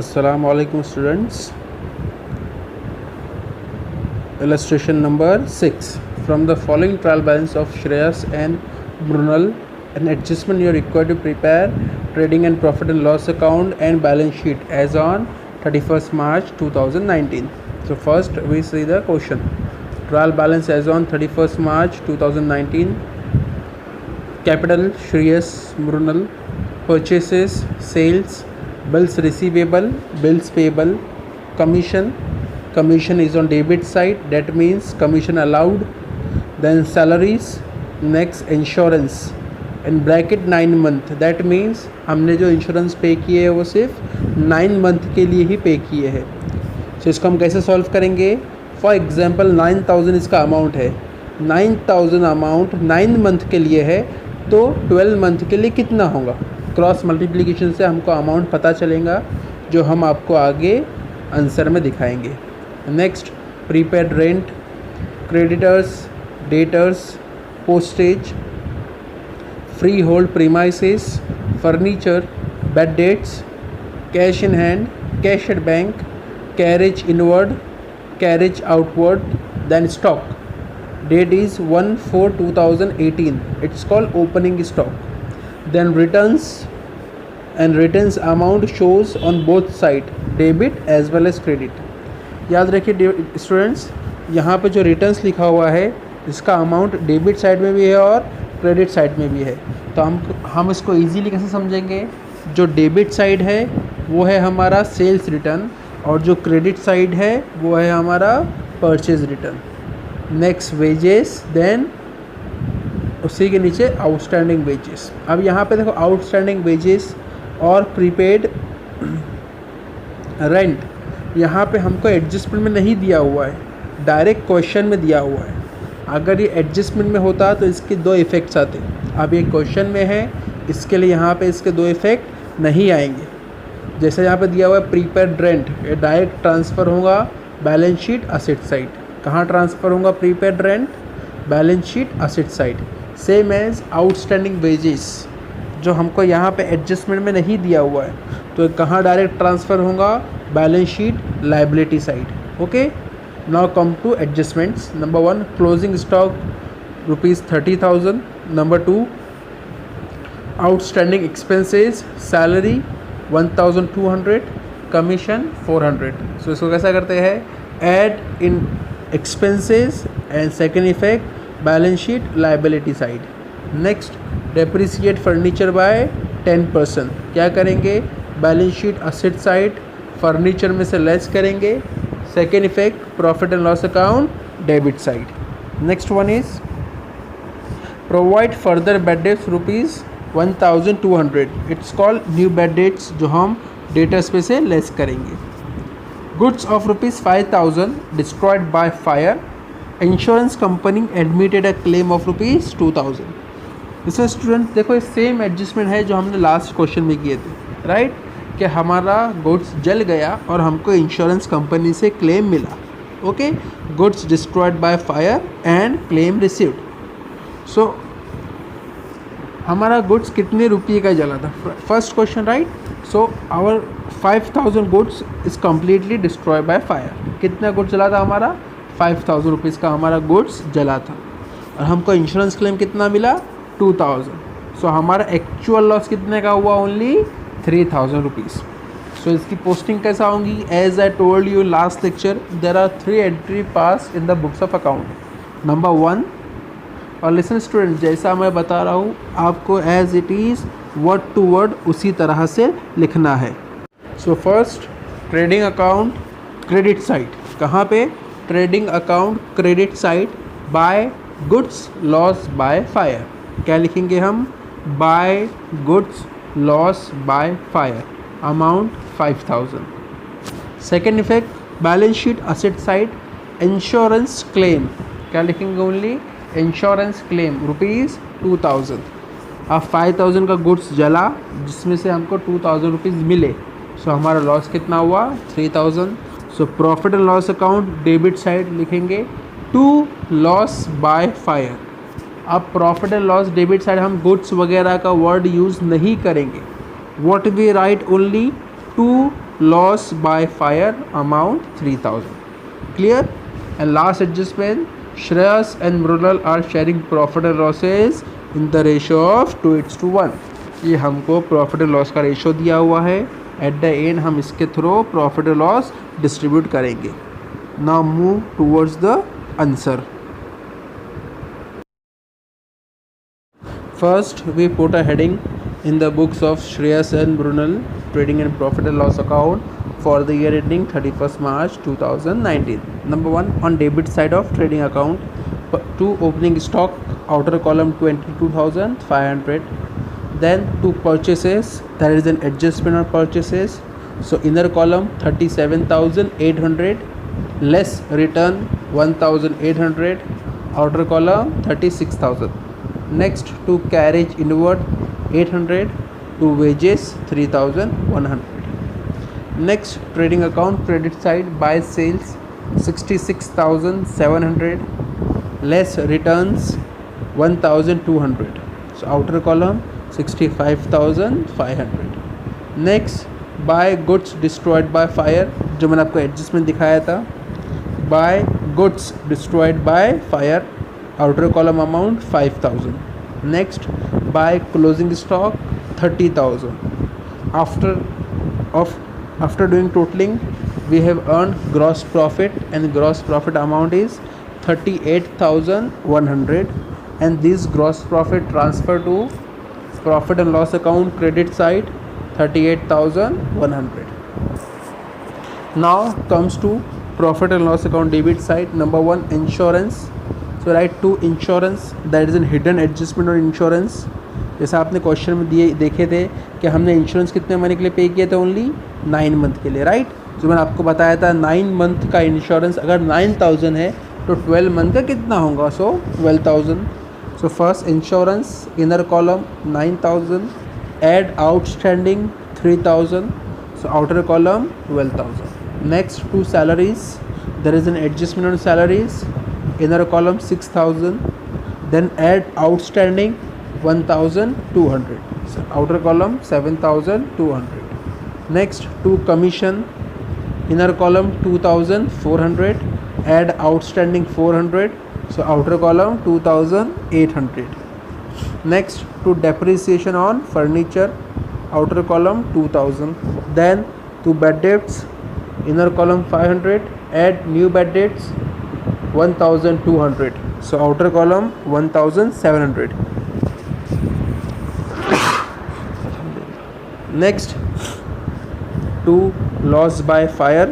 Assalamu alaikum students. Illustration number 6. From the following trial balance of Shreyas and Brunel, an adjustment you are required to prepare trading and profit and loss account and balance sheet as on 31st March 2019. So first we see the question. Trial balance as on 31st March 2019. Capital Shreyas Brunel, purchases, sales, bills receivable, bills payable, commission is on debit side, that means commission allowed. Then salaries, next insurance in bracket 9 month, that means हमने जो insurance पे किए है वो सिर्फ 9 month के लिए ही पे किए हैं. सो इसको हम कैसे सॉल्व करेंगे? फॉर एग्जांपल 9000 इसका अमाउंट है, 9000 अमाउंट 9 मंथ के लिए है, तो 12 मंथ के लिए कितना होगा? क्रॉस मल्टीप्लिकेशन से हमको अमाउंट पता चलेगा, जो हम आपको आगे आंसर में दिखाएंगे. Next, prepaid rent, creditors, debtors, postage, free hold premises, furniture, bad debts, cash in hand, cash at bank, carriage inward, carriage outward, then stock. Date is 1/4/2018. It's called opening stock. Then returns and returns amount shows on both side, debit as well as credit. याद रखिए students, यहाँ पे जो returns लिखा हुआ है इसका amount debit side में भी है और क्रेडिट साइड में भी है. तो हम इसको इजीली कैसे समझेंगे? जो डेबिट साइड है वो है हमारा सेल्स रिटर्न और जो क्रेडिट साइड है वो है हमारा purchase return. Next wages, then उसी के नीचे आउटस्टैंडिंग वेजेस. अब यहाँ पे देखो आउटस्टैंडिंग वेजेस और प्रीपेड रेंट यहाँ पे हमको एडजस्टमेंट में नहीं दिया हुआ है, डायरेक्ट क्वेश्चन में दिया हुआ है. अगर ये एडजस्टमेंट में होता तो इसके दो इफ़ेक्ट्स आते. अब ये क्वेश्चन में है, इसके लिए यहाँ पे इसके दो इफ़ेक्ट नहीं आएंगे. जैसे यहाँ पे दिया हुआ है प्रीपेड रेंट, ये डायरेक्ट ट्रांसफ़र होगा बैलेंस शीट असेट साइड. कहाँ ट्रांसफ़र होगा prepaid rent? Balance sheet asset side. Same as outstanding wages जो हमको यहाँ पे एडजस्टमेंट में नहीं दिया हुआ है, तो कहाँ डायरेक्ट ट्रांसफ़र होगा? Balance sheet liability side. Okay, now come to adjustments. Number 1, closing stock ₹30,000. Number 2, outstanding expenses, salary 1200, commission 400. So इसको कैसा करते हैं? Add in expenses and second effect balance sheet liability side. Next, depreciate furniture by 10%. क्या करेंगे? Balance sheet asset side, furniture में से less करेंगे. Second effect profit and loss account debit side. Next one is provide further bad debts ₹1200. It's called new bad debts, जो हम debtors पे से less करेंगे. Goods of ₹5,000 destroyed by fire. Insurance company admitted a claim of ₹2,000. इसमें student देखो same adjustment है जो हमने लास्ट क्वेश्चन में किए थे, राइट? कि हमारा गुड्स जल गया और हमको इंश्योरेंस कंपनी से क्लेम मिला. Okay, goods destroyed by fire and claim received. So हमारा गुड्स कितने रुपये का जला था? First question, right? So our 5,000 goods is completely destroy by fire. कितना गुड्स जला था हमारा? 5,000 रुपीज़ का हमारा गुड्स जला था और हमको इंश्योरेंस क्लेम कितना मिला? 2,000. सो हमारा एक्चुअल लॉस कितने का हुआ? Only 3,000 rupees. सो इसकी पोस्टिंग कैसा होंगी? As I told you last lecture, there are 3 entry pass in the books of account. Number 1, और लिसन स्टूडेंट, जैसा मैं बता रहा हूँ आपको as it is word to word उसी तरह से लिखना है. So first, trading account credit side. कहाँ पे? Trading account credit side by goods loss by fire. क्या लिखेंगे हम? By goods loss by fire, amount 5,000. Second effect balance sheet asset side, insurance claim. क्या लिखेंगे? Only insurance claim ₹2,000. अब 5,000 का goods जला जिसमें से हमको 2,000 रुपीज़ मिले. सो हमारा लॉस कितना हुआ? 3,000. So profit and loss account debit side लिखेंगे टू लॉस बाय फायर. अब profit and loss debit side हम गुड्स वगैरह का वर्ड यूज़ नहीं करेंगे. What we write? Only 2 loss by fire amount 3000. Clear? And last adjustment, Shreyas and Mrunal are sharing profit and losses in the ratio of 2:1. ये हमको profit and loss का ratio दिया हुआ है. एट द एंड हम इसके through profit and loss distribute करेंगे. Now move towards the answer. First, we put a heading in the books of Shreyas and Mrunal trading and profit and loss account for the year ending 31st March 2019. Number 1, on debit side of trading account, to opening stock, outer column 22,500. Then to purchases, there is an adjustment on purchases. So inner column 37,800 less return 1,800, outer column 36,000. Next, to carriage inward 800, to wages 3,100. Next, trading account credit side, buy sales 66,700 less returns 1,200. So outer column 65,500. Next, buy goods destroyed by fire, जो मैंने आपको adjustment दिखाया था. buy goods destroyed by fire, outer column amount 5,000. Next, buy closing stock 30,000. After doing totaling, we have earned gross profit, and gross profit amount is 38,100, and this gross profit transfer to profit and loss account credit side 38,100. Now comes to profit and loss account debit side. Number 1, insurance. So write to insurance, that is a hidden adjustment on insurance. जैसा आपने question में देखे थे कि हमने insurance कितने महीने के लिए पे किया था, ओनली 9 मंथ के लिए, राइट. जो मैंने आपको बताया था 9 मंथ का इंश्योरेंस अगर 9,000 है तो 12 मंथ का कितना होगा, so 12,000. So first insurance, inner column 9,000, add outstanding 3,000, so outer column 12,000. Next, to salaries, there is an adjustment on salaries, inner column 6,000, then add outstanding 1,200, so outer column 7,200. Next, to commission, inner column 2,400, add outstanding 400, so outer column 2,800. Next, to depreciation on furniture, outer column 2,000. Then to bad debts, inner column 500, add new bad debts 1,200, so outer column 1,700. Next, to loss by fire,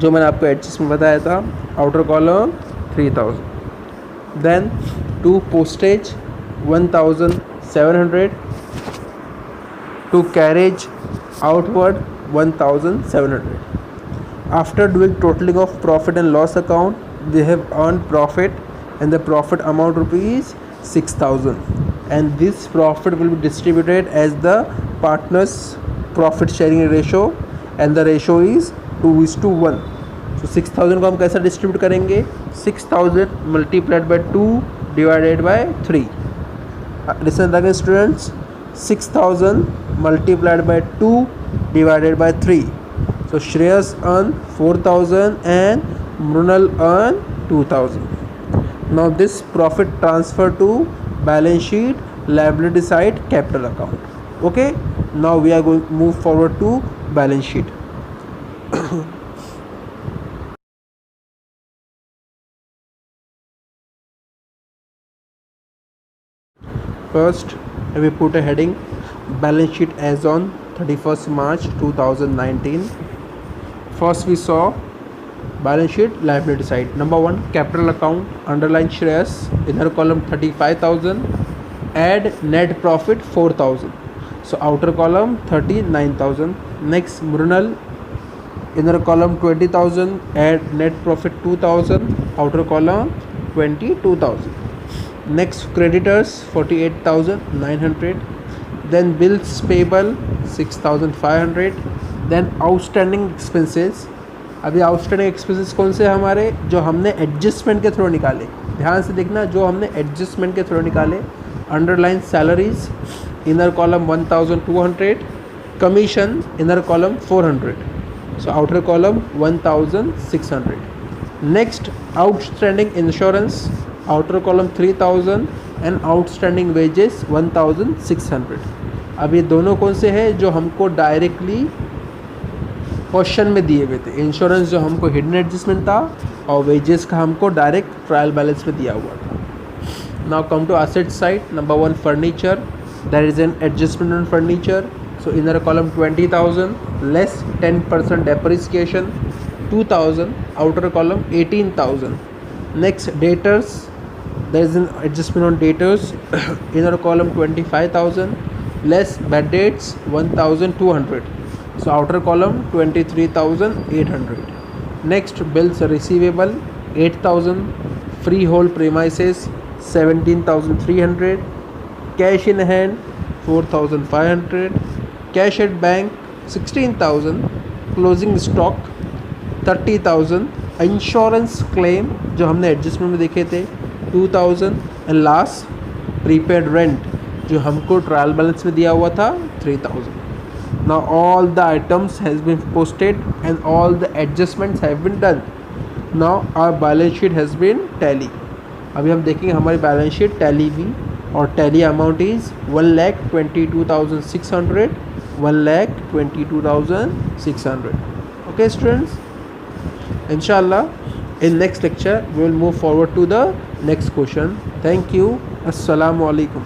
जो मैंने आपको adjustment बताया था, outer column 3,000. Then to postage 1,700, to carriage outward 1,700. After doing totaling of profit and loss account, they have earned profit, and the profit amount rupees 6,000, and this profit will be distributed as the partners profit sharing ratio, and the ratio is 2:1. so 6,000 को हम कैसे distribute करेंगे, 6,000 multiplied by 2 divided by 3. Listen again students, 6,000 multiplied by 2 divided by 3. So Shreyas earn 4,000 and Mrunal earn 2,000. Now this profit transfer to balance sheet, liability side, capital account. Okay, now we are going to move forward to balance sheet. First, we put a heading, balance sheet as on 31st March 2019. First we saw balance sheet liability side. Number 1, capital account, underline Shreyas, inner column 35,000, add net profit 4,000, so outer column 39,000. Next, Mrunal, inner column 20,000, add net profit 2,000, outer column 22,000. Next, creditors 48,900, then bills payable 6,500, then outstanding expenses. अभी outstanding expenses कौन से हमारे, जो हमने adjustment के through निकाले, ध्यान से देखना, जो हमने एडजस्टमेंट के थ्रू निकाले. Underline salaries, inner column 1,200, commission, inner column 400, so outer column 1600. Next, outstanding insurance, outer column 3000 and outstanding wages 1600. अब ये दोनों कौन से हैं जो हमको डायरेक्टली क्वेश्चन में दिए हुए थे. इंश्योरेंस जो हमको हिडन एडजस्टमेंट था और वेजेस का हमको डायरेक्ट ट्रायल बैलेंस में दिया हुआ था. Now come to asset side. Number 1, furniture. There is an adjustment on furniture. So inner column 20,000 less 10% depreciation 2,000. Outer column 18,000. Next, debtors. There is an adjustment on debtors. Inner column 25,000 less bad debts 1,200. So outer column 23,800. Next, bills receivable 8,000. Freehold premises 17,300. Cash in hand 4,500. Cash at bank 16,000. Closing stock 30,000. Insurance claim जो हमने adjustment में देखे थे 2,000. And last, prepaid rent जो हमको trial balance में दिया हुआ था 3,000. Now all the items has been posted and all the adjustments have been done. Now our balance sheet has been tally. अभी हम देखेंगे हमारी बैलेंस शीट टैली भी, और tally amount is 1,22,600, 1,22,600. Okay students, inshallah in next lecture we will move forward to the next question. Thank you. Assalamu alaikum.